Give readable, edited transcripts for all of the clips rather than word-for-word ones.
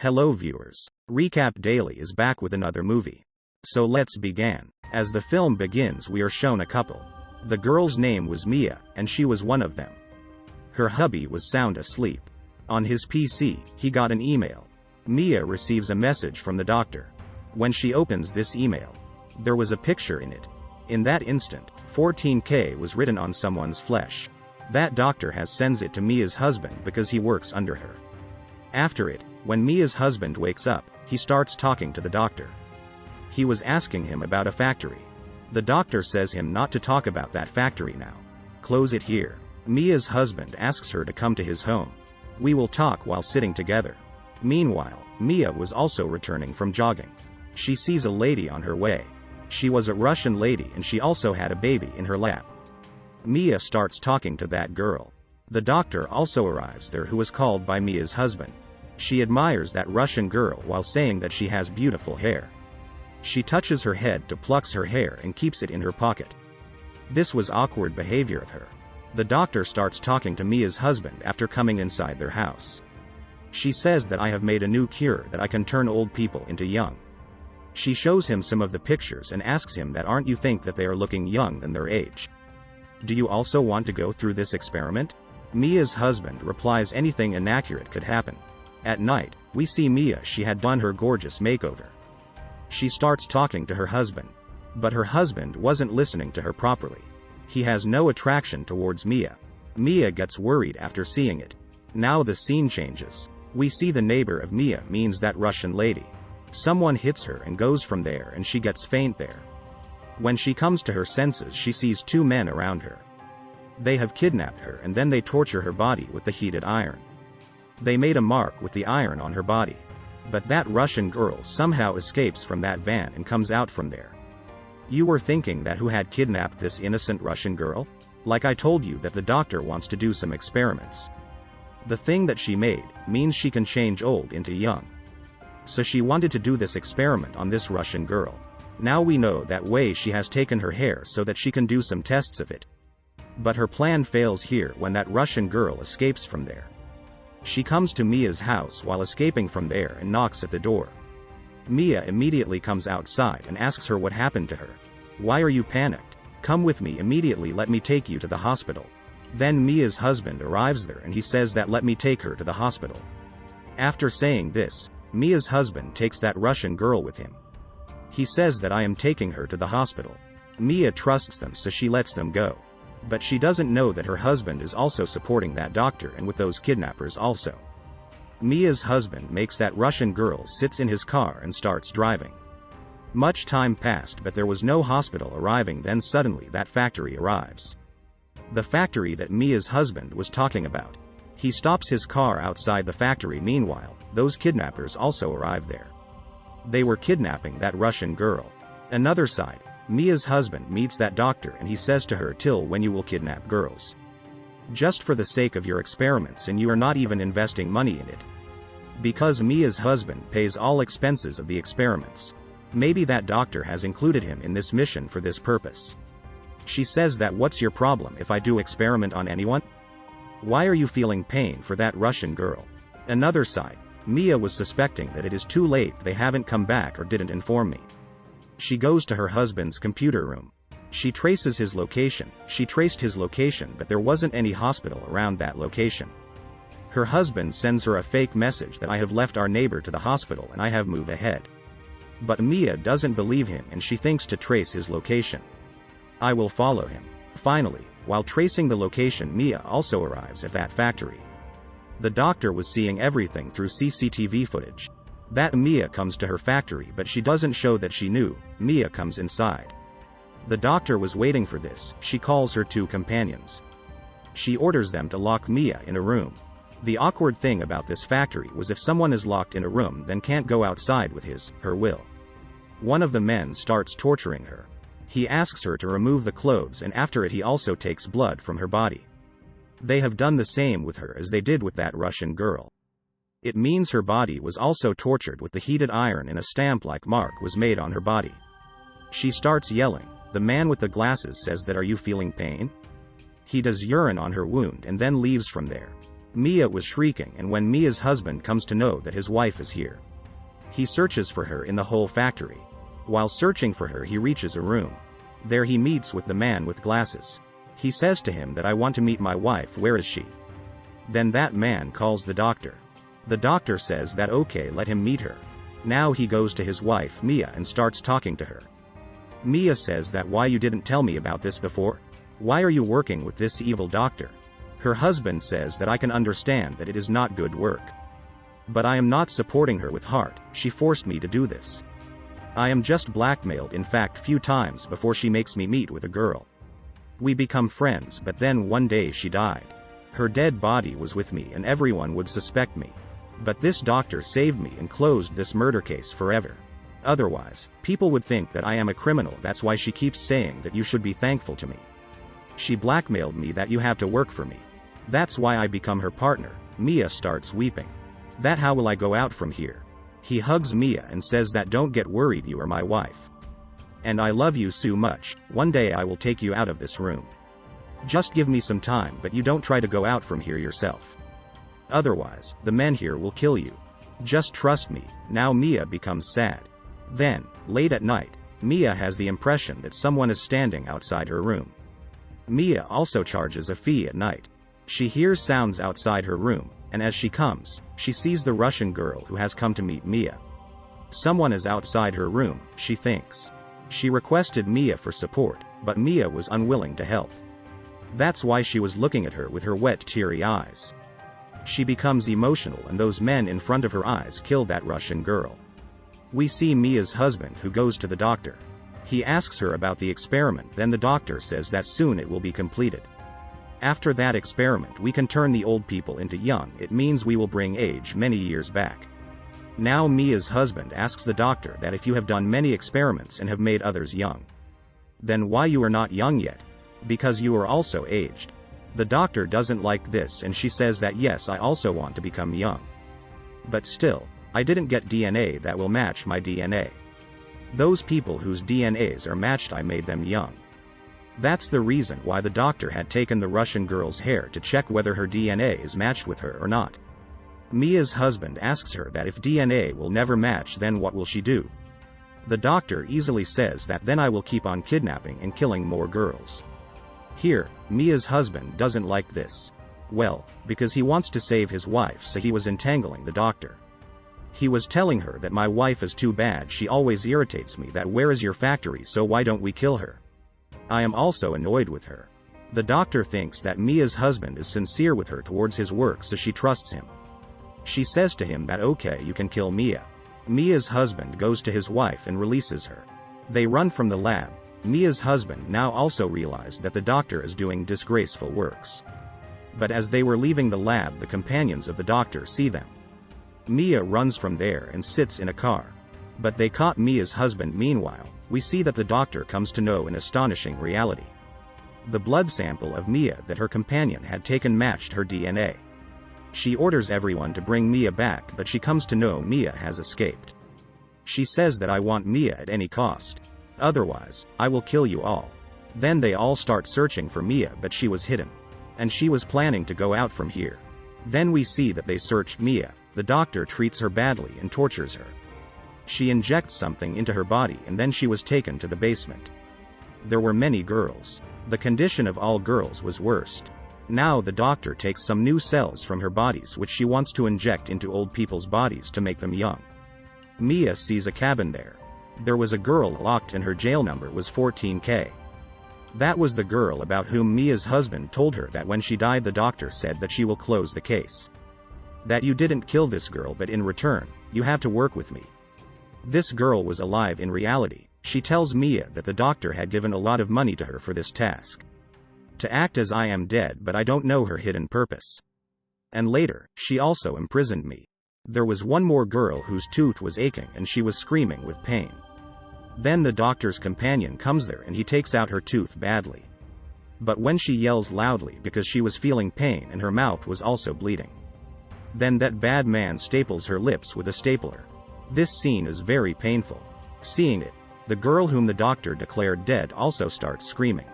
Hello viewers. Recap Daily is back with another movie. So let's begin. As the film begins, we are shown a couple. The girl's name was Mia, and she was one of them. Her hubby was sound asleep. On his PC, he got an email. Mia receives a message from the doctor. When she opens this email, there was a picture in it. In that instant, 14K was written on someone's flesh. That doctor sends it to Mia's husband because he works under her. After it, when Mia's husband wakes up, he starts talking to the doctor. He was asking him about a factory. The doctor says him not to talk about that factory now. Close it here. Mia's husband asks her to come to his home. We will talk while sitting together. Meanwhile, Mia was also returning from jogging. She sees a lady on her way. She was a Russian lady and she also had a baby in her lap. Mia starts talking to that girl. The doctor also arrives there, who is called by Mia's husband. She admires that Russian girl while saying that she has beautiful hair. She touches her head to plucks her hair and keeps it in her pocket. This was awkward behavior of her. The doctor starts talking to Mia's husband after coming inside their house. She says that I have made a new cure that I can turn old people into young. She shows him some of the pictures and asks him that aren't you think that they are looking young than their age? Do you also want to go through this experiment? Mia's husband replies anything inaccurate could happen. At night, we see Mia, she had done her gorgeous makeover. She starts talking to her husband. But her husband wasn't listening to her properly. He has no attraction towards Mia. Mia gets worried after seeing it. Now the scene changes. We see the neighbor of Mia, means that Russian lady. Someone hits her and goes from there and she gets faint there. When she comes to her senses, she sees two men around her. They have kidnapped her and then they torture her body with the heated iron. They made a mark with the iron on her body. But that Russian girl somehow escapes from that van and comes out from there. You were thinking that who had kidnapped this innocent Russian girl? Like I told you that the doctor wants to do some experiments. The thing that she made means she can change old into young. So she wanted to do this experiment on this Russian girl. Now we know that way she has taken her hair so that she can do some tests of it. But her plan fails here when that Russian girl escapes from there. She comes to Mia's house while escaping from there and knocks at the door. Mia immediately comes outside and asks her what happened to her. Why are you panicked? Come with me immediately, let me take you to the hospital. Then Mia's husband arrives there and he says that let me take her to the hospital. After saying this, Mia's husband takes that Russian girl with him. He says that I am taking her to the hospital. Mia trusts them so she lets them go. But she doesn't know that her husband is also supporting that doctor and with those kidnappers also. Mia's husband makes that Russian girl sits in his car and starts driving. Much time passed but there was no hospital arriving, then suddenly that factory arrives. The factory that Mia's husband was talking about. He stops his car outside the factory. Meanwhile, those kidnappers also arrive there. They were kidnapping that Russian girl. Another side, Mia's husband meets that doctor and he says to her, till when you will kidnap girls? Just for the sake of your experiments, and you are not even investing money in it. Because Mia's husband pays all expenses of the experiments. Maybe that doctor has included him in this mission for this purpose. She says that what's your problem if I do experiment on anyone? Why are you feeling pain for that Russian girl? Another side, Mia was suspecting that it is too late, they haven't come back or didn't inform me. She goes to her husband's computer room. She traces his location. She traced his location but there wasn't any hospital around that location. Her husband sends her a fake message that I have left our neighbor to the hospital and I have moved ahead. But Mia doesn't believe him and she thinks to trace his location. I will follow him. Finally, while tracing the location, Mia also arrives at that factory. The doctor was seeing everything through CCTV footage. That Mia comes to her factory but she doesn't show that she knew. Mia comes inside. The doctor was waiting for this. She calls her two companions. She orders them to lock Mia in a room. The awkward thing about this factory was if someone is locked in a room then can't go outside with her will. One of the men starts torturing her. He asks her to remove the clothes and after it he also takes blood from her body. They have done the same with her as they did with that Russian girl. It means her body was also tortured with the heated iron and a stamp-like mark was made on her body. She starts yelling. The man with the glasses says that are you feeling pain? He does urine on her wound and then leaves from there. Mia was shrieking, and when Mia's husband comes to know that his wife is here, he searches for her in the whole factory. While searching for her, he reaches a room. There he meets with the man with glasses. He says to him that I want to meet my wife, where is she? Then that man calls the doctor. The doctor says that okay, let him meet her. Now he goes to his wife Mia and starts talking to her. Mia says that why you didn't tell me about this before? Why are you working with this evil doctor? Her husband says that I can understand that it is not good work, but I am not supporting her with heart, she forced me to do this. I am just blackmailed, in fact few times before she makes me meet with a girl. We become friends, but then one day she died. Her dead body was with me and everyone would suspect me. But this doctor saved me and closed this murder case forever. Otherwise, people would think that I am a criminal. That's why she keeps saying that you should be thankful to me. She blackmailed me that you have to work for me. That's why I become her partner. Mia starts weeping. That how will I go out from here? He hugs Mia and says that don't get worried, you are my wife. And I love you so much, one day I will take you out of this room. Just give me some time, but you don't try to go out from here yourself. Otherwise, the men here will kill you. Just trust me. Now Mia becomes sad. Then, late at night, Mia has the impression that someone is standing outside her room. Mia also charges a fee at night. She hears sounds outside her room, and as she comes, she sees the Russian girl who has come to meet Mia. Someone is outside her room, she thinks. She requested Mia for support, but Mia was unwilling to help. That's why she was looking at her with her wet, teary eyes. She becomes emotional, and those men in front of her eyes killed that Russian girl. We see Mia's husband who goes to the doctor. He asks her about the experiment, then the doctor says that soon it will be completed. After that experiment we can turn the old people into young, it means we will bring age many years back. Now Mia's husband asks the doctor that if you have done many experiments and have made others young, then why you are not young yet? Because you are also aged. The doctor doesn't like this and she says that yes, I also want to become young. But still, I didn't get DNA that will match my DNA. Those people whose DNAs are matched, I made them young. That's the reason why the doctor had taken the Russian girl's hair to check whether her DNA is matched with her or not. Mia's husband asks her that if DNA will never match, then what will she do? The doctor easily says that then I will keep on kidnapping and killing more girls. Here, Mia's husband doesn't like this. Well, because he wants to save his wife, so he was entangling the doctor. He was telling her that my wife is too bad, she always irritates me, that where is your factory, so why don't we kill her? I am also annoyed with her. The doctor thinks that Mia's husband is sincere with her towards his work, so she trusts him. She says to him that okay, you can kill Mia. Mia's husband goes to his wife and releases her. They run from the lab. Mia's husband now also realized that the doctor is doing disgraceful works. But as they were leaving the lab, the companions of the doctor see them. Mia runs from there and sits in a car. But they caught Mia's husband. Meanwhile, we see that the doctor comes to know an astonishing reality. The blood sample of Mia that her companion had taken matched her DNA. She orders everyone to bring Mia back, but she comes to know Mia has escaped. She says that I want Mia at any cost. Otherwise, I will kill you all. Then they all start searching for Mia, but she was hidden. And she was planning to go out from here. Then we see that they searched Mia. The doctor treats her badly and tortures her. She injects something into her body and then she was taken to the basement. There were many girls. The condition of all girls was worst. Now the doctor takes some new cells from her bodies which she wants to inject into old people's bodies to make them young. Mia sees a cabin there. There was a girl locked and her jail number was 14K. That was the girl about whom Mia's husband told her that when she died the doctor said that she will close the case. That you didn't kill this girl, but in return, you have to work with me. This girl was alive in reality. She tells Mia that the doctor had given a lot of money to her for this task. To act as I am dead, but I don't know her hidden purpose. And later, she also imprisoned me. There was one more girl whose tooth was aching and she was screaming with pain. Then the doctor's companion comes there and he takes out her tooth badly. But when she yells loudly because she was feeling pain and her mouth was also bleeding. Then that bad man staples her lips with a stapler. This scene is very painful. Seeing it, the girl whom the doctor declared dead also starts screaming.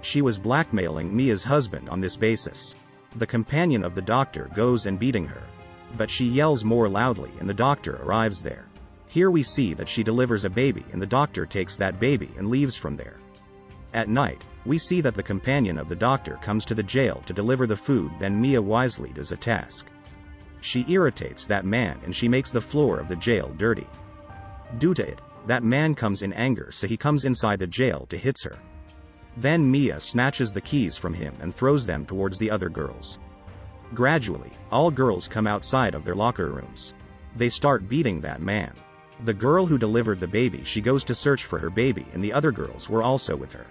She was blackmailing Mia's husband on this basis. The companion of the doctor goes and beating her. But she yells more loudly and the doctor arrives there. Here we see that she delivers a baby and the doctor takes that baby and leaves from there. At night, we see that the companion of the doctor comes to the jail to deliver the food, then Mia wisely does a task. She irritates that man and she makes the floor of the jail dirty. Due to it, that man comes in anger, so he comes inside the jail to hits her. Then Mia snatches the keys from him and throws them towards the other girls. Gradually, all girls come outside of their locker rooms. They start beating that man. The girl who delivered the baby, she goes to search for her baby and the other girls were also with her.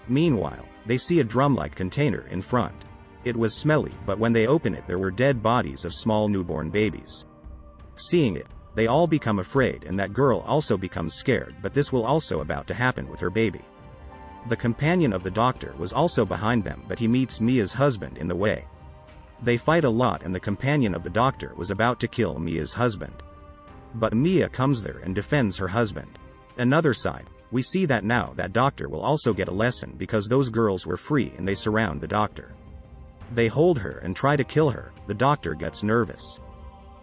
Meanwhile, they see a drum-like container in front. It was smelly, but when they open it there were dead bodies of small newborn babies. Seeing it, they all become afraid and that girl also becomes scared, but this will also about to happen with her baby. The companion of the doctor was also behind them, but he meets Mia's husband in the way. They fight a lot and the companion of the doctor was about to kill Mia's husband. But Mia comes there and defends her husband. Another side, we see that now that doctor will also get a lesson because those girls were free and they surround the doctor. They hold her and try to kill her. The doctor gets nervous.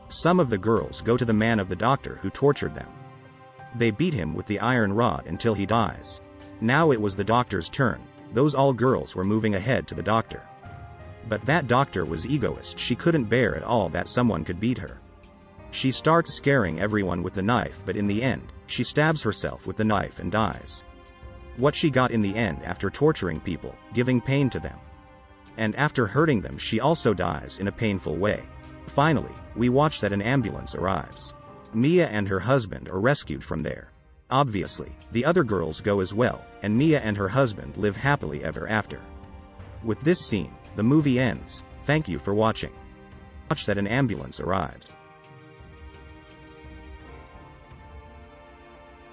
Some of the girls go to the man of the doctor who tortured them. They beat him with the iron rod until he dies. Now it was the doctor's turn. Those all girls were moving ahead to the doctor. But that doctor was egoist. She couldn't bear at all that someone could beat her. She starts scaring everyone with the knife, but in the end, she stabs herself with the knife and dies. What she got in the end after torturing people, giving pain to them. And after hurting them, she also dies in a painful way. Finally, we watch that an ambulance arrives. Mia and her husband are rescued from there. Obviously, the other girls go as well, and Mia and her husband live happily ever after. With this scene, the movie ends. Thank you for watching. Watch that an ambulance arrives.